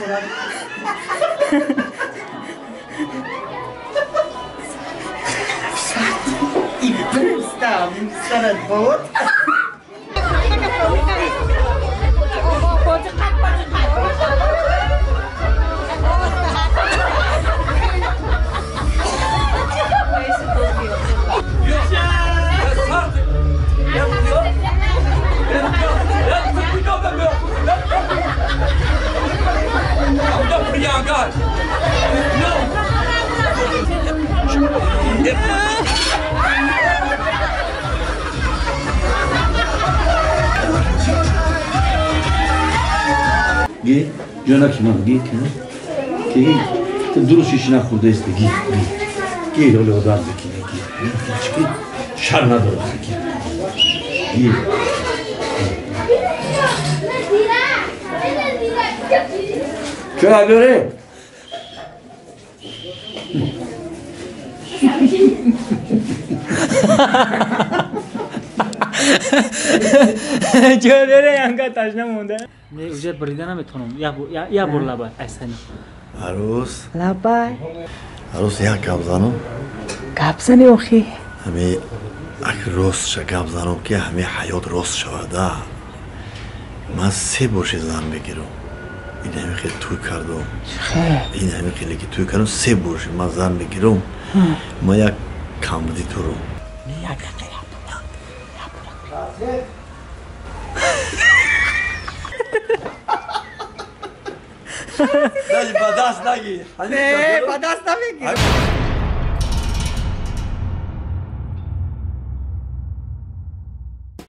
این پوستم سرت بود گی جانا کی من گی کی تو درستش نخورده است گی لوله دار بکنه گی شر نداره گی چه داره جوره انگار تشنه مونده نه اونجا بریده نمیتونم یا بر لبای احسانی عروس لبای عروس یا گابزانم گابزنی اوخی همه اگه راست شد گابزانم که همه حیات راست شده من 3 برش زن بگیرم این همه خیلی توی کردم این همه خیلی که توی کردم 3 برش من زن بگیرم ما یک کامدی تو رو نه با دست نگیر نه با دست نمیگیر